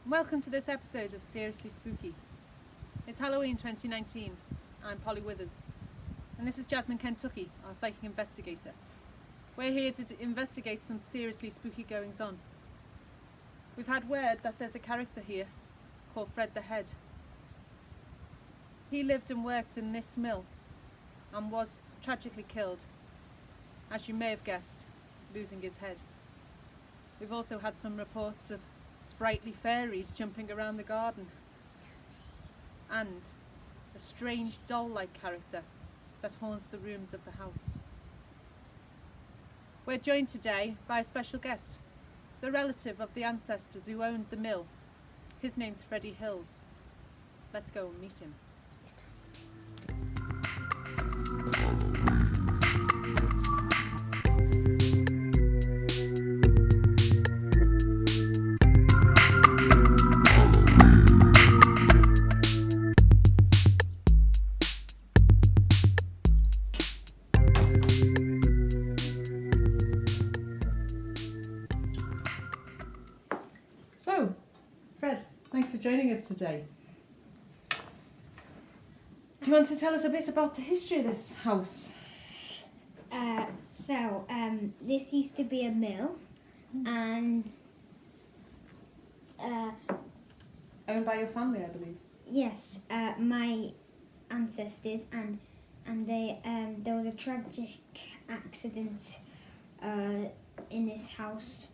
Welcome to this episode of Seriously Spooky. It's Halloween 2019. I'm Polly Withers, and this is Jasmine Kentucky, our psychic investigator. We're here to investigate some seriously spooky goings on. We've had word that there's a character here called Fred the Head. He lived and worked in this mill and was tragically killed, as you may have guessed, losing his head. We've also had some reports of sprightly fairies jumping around the garden and a strange doll-like character that haunts the rooms of the house. We're joined today by a special guest, the relative of the ancestors who owned the mill. His name's Freddie Hills. Let's go and meet him. So, Fred, thanks for joining us today. Do you want to tell us a bit about the history of this house? This used to be a mill, and Owned by your family, I believe. yes, my ancestors, and they there was a tragic accident in this house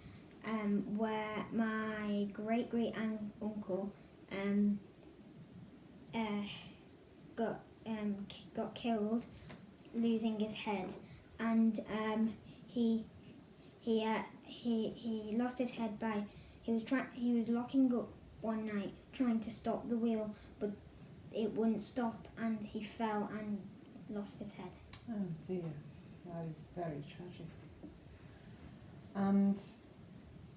where my great uncle got killed, losing his head, and he lost his head by he was locking up one night trying to stop the wheel, but it wouldn't stop, and he fell and lost his head. Oh dear, that is very tragic. And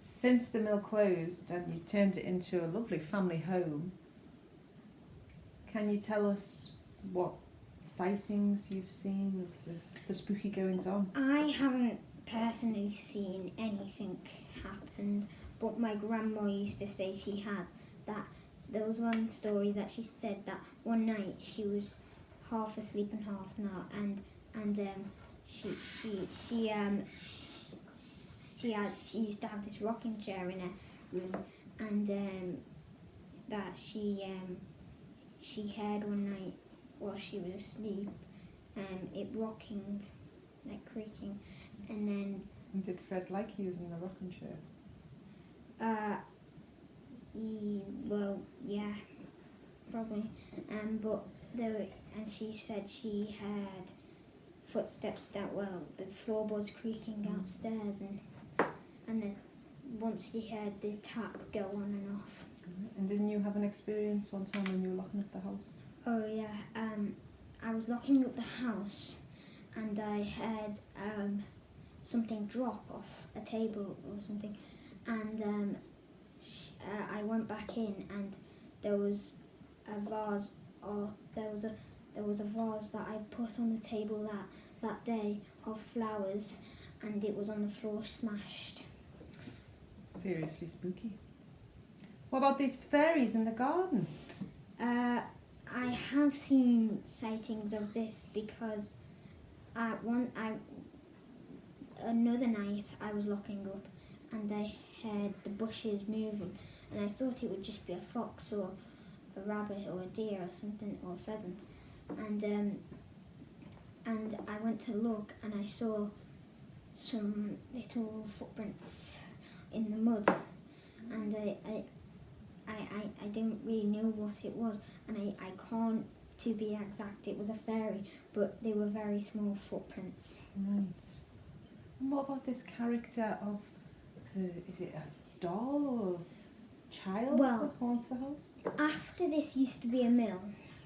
since the mill closed and you turned it into a lovely family home, can you tell us what sightings you've seen of the spooky goings on? I haven't personally seen anything happen, but my grandma used to say she had. That there was one story that she said that one night she was half asleep and half not, and she used to have this rocking chair in her room, and that she heard one night while she was asleep, it rocking, like creaking, and then. And did Fred like using the rocking chair? Well, yeah, probably. And she said she heard footsteps the floorboards creaking downstairs, and then once she heard the tap go on and off. And didn't you have an experience one time when you were locking up the house? Oh yeah, I was locking up the house, and I heard something drop off a table or something, and I went back in, and there was a vase, or there was a vase that I put on the table that day of flowers, and it was on the floor, smashed. Seriously spooky. What about these fairies in the garden? I have seen sightings of this because another night I was locking up and I heard the bushes moving, and I thought it would just be a fox or a rabbit or a deer or something, or a pheasant, and I went to look and I saw some little footprints in the mud, and I didn't really know what it was, and I can't, to be exact, it was a fairy, but they were very small footprints. Right. And what about this character of is it a doll or child that haunts the house? After this used to be a mill.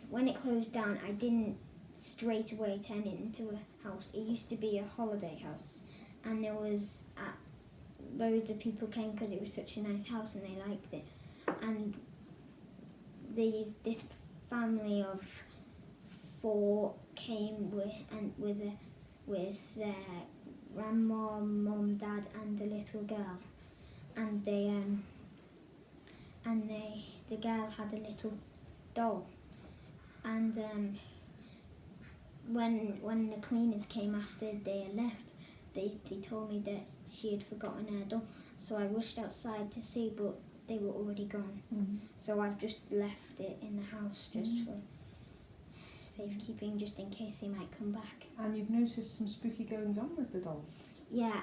When it closed down, I didn't straight away turn it into a house. It used to be a holiday house, and there was loads of people came because it was such a nice house and they liked it. And this family of 4 came with their grandma, mum, dad, and a little girl, and and the girl had a little doll, and when the cleaners came after they had left, they told me that she had forgotten her doll. So I rushed outside to see, but they were already gone. So I've just left it in the house just for safekeeping, just in case they might come back. And you've noticed some spooky goings on with the doll? Yeah,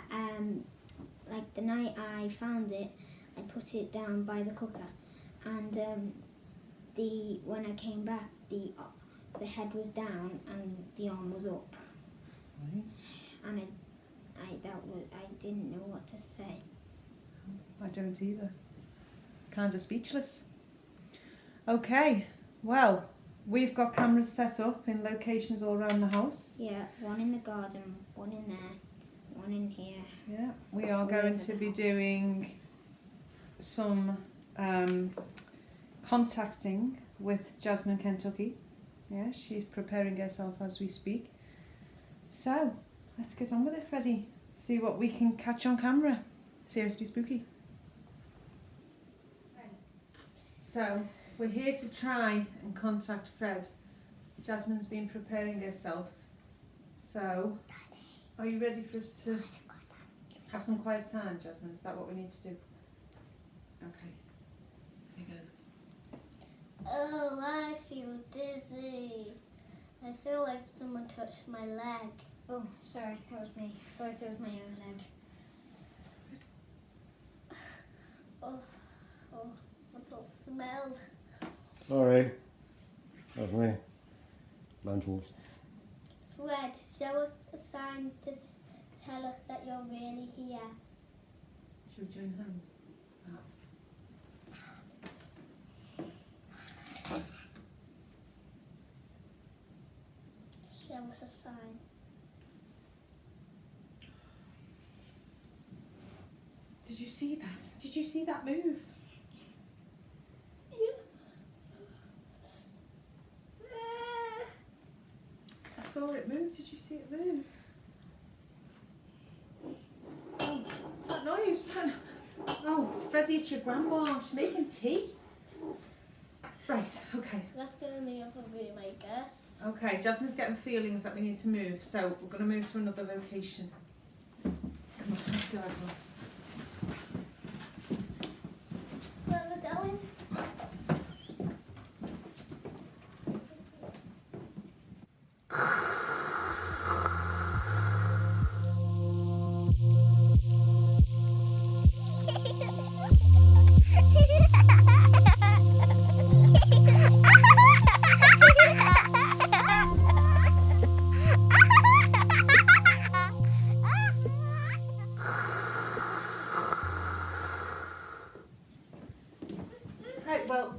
like the night I found it, I put it down by the cooker, and when I came back, the head was down and the arm was up. Right. And I didn't know what to say. I don't either. Kind of speechless. Okay, well, we've got cameras set up in locations all around the house. Yeah, one in the garden, one in there, one in here. Yeah, we are going to be doing some contacting with Jasmine, Kentucky. Yeah, she's preparing herself as we speak. So, let's get on with it, Freddie. See what we can catch on camera. Seriously spooky. So, we're here to try and contact Fred. Jasmine's been preparing herself. So, are you ready for us to have some quiet time, Jasmine? Is that what we need to do? Okay. Here you go. Oh, I feel dizzy. I feel like someone touched my leg. Oh, sorry, that was me. I thought it was my own leg. Oh, what's all smelled? Sorry. That's me. Lentils. Fred, show us a sign to tell us that you're really here. Should we join hands, perhaps? Show us a sign. Did you see that? Did you see that move? I saw it move. Did you see it move? Oh, what's that noise? Oh, Freddie, it's your grandma. She's making tea. Right, okay. Let's go in the other room, I guess. Okay, Jasmine's getting feelings that we need to move, so we're going to move to another location. Come on, let's go, everyone. Where we're going? Right, well,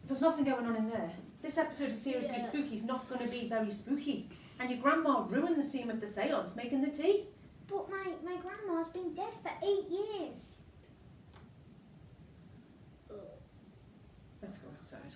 there's nothing going on in there. This episode of Seriously Yeah. Spooky is not going to be very spooky. And your grandma ruined the scene with the seance, making the tea. But my grandma's been dead for 8 years. Let's go outside.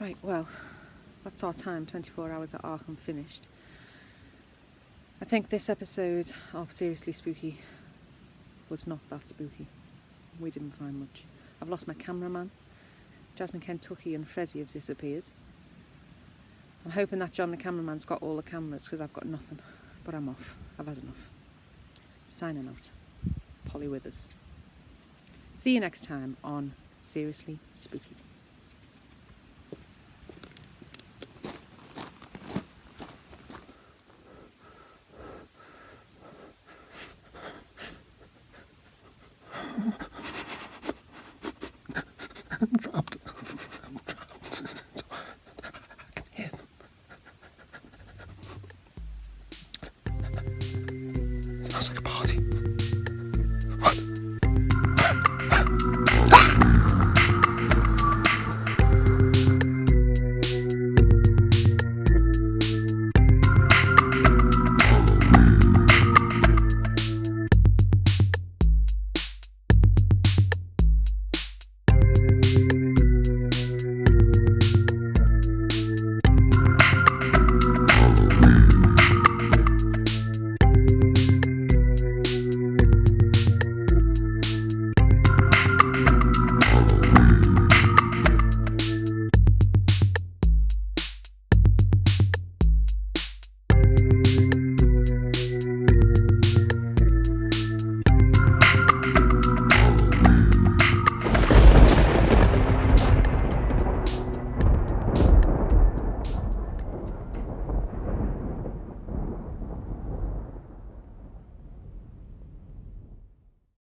Right, well, that's our time, 24 hours at Arkland finished. I think this episode of Seriously Spooky was not that spooky. We didn't find much. I've lost my cameraman. Jasmine, Kentucky and Freddie have disappeared. I'm hoping that John the cameraman's got all the cameras because I've got nothing. But I'm off. I've had enough. Signing out. Polly Withers. See you next time on Seriously Spooky. I'm